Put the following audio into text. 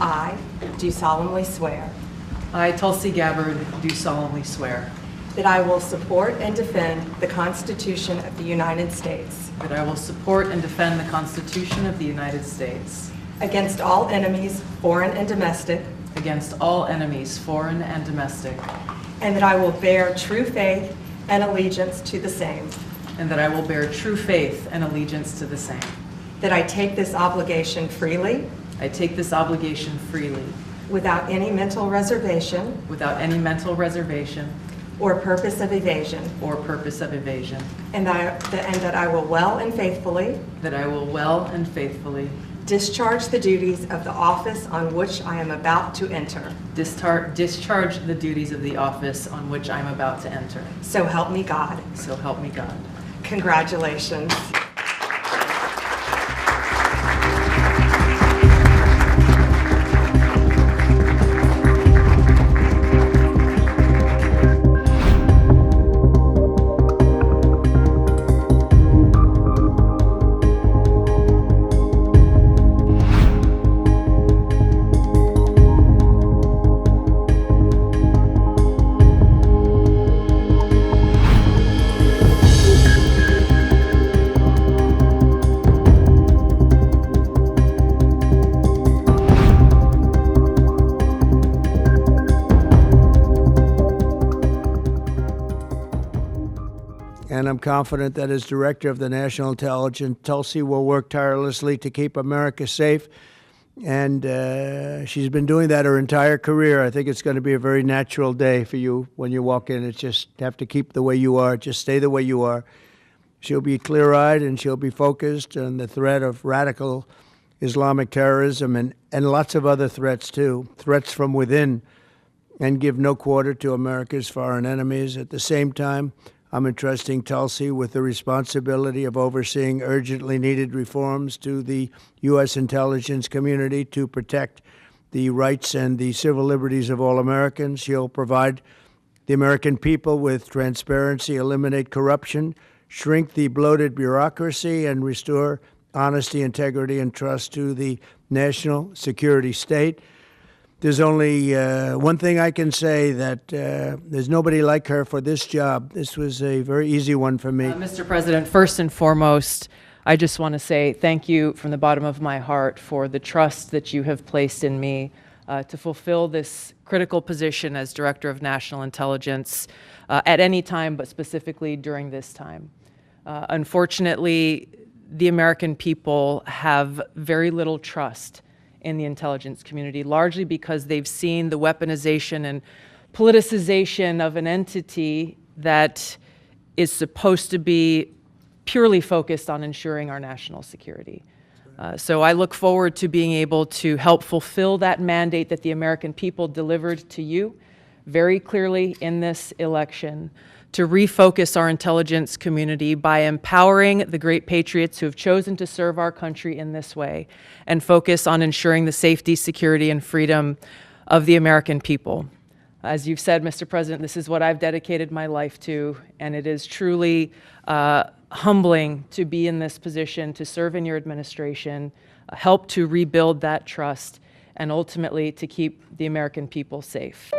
I do solemnly swear I, Tulsi Gabbard, do solemnly swear that I will support and defend the Constitution of the United States that I will support and defend the Constitution of the United States against all enemies, foreign and domestic, against all enemies, foreign and domestic, and that I will bear true faith and allegiance to the same, and that I will bear true faith and allegiance to the same. that I take this obligation freely I take this obligation freely, without any mental reservation without any mental reservation or purpose of evasion, or purpose of evasion, and that I will well and faithfully that I will well and faithfully discharge the duties of the office on which I am about to enter. discharge the duties of the office on which I am about to enter. So help me God. So help me God. Congratulations. And I'm confident that as Director of the National Intelligence, Tulsi will work tirelessly to keep America safe. And she's been doing that her entire career. I think it's going to be a very natural day for you when you walk in. It's just have to keep the way you are. Just stay the way you are. She'll be clear-eyed and she'll be focused on the threat of radical Islamic terrorism and lots of other threats, too, threats from within, and give no quarter to America's foreign enemies. At the same time, I'm entrusting Tulsi with the responsibility of overseeing urgently needed reforms to the U.S. intelligence community to protect the rights and the civil liberties of all Americans. She'll provide the American people with transparency, eliminate corruption, shrink the bloated bureaucracy, and restore honesty, integrity, and trust to the national security state. There's only one thing I can say, that there's nobody like her for this job. This was a very easy one for me. Mr. President, first and foremost, I just want to say thank you from the bottom of my heart for the trust that you have placed in me to fulfill this critical position as Director of National Intelligence at any time, but specifically during this time. Unfortunately, the American people have very little trust in the intelligence community, largely because they've seen the weaponization and politicization of an entity that is supposed to be purely focused on ensuring our national security. So I look forward to being able to help fulfill that mandate that the American people delivered to you very clearly in this election, to refocus our intelligence community by empowering the great patriots who have chosen to serve our country in this way, and focus on ensuring the safety, security, and freedom of the American people. As you've said, Mr. President, this is what I've dedicated my life to, and it is truly humbling to be in this position, to serve in your administration, help to rebuild that trust, and ultimately to keep the American people safe.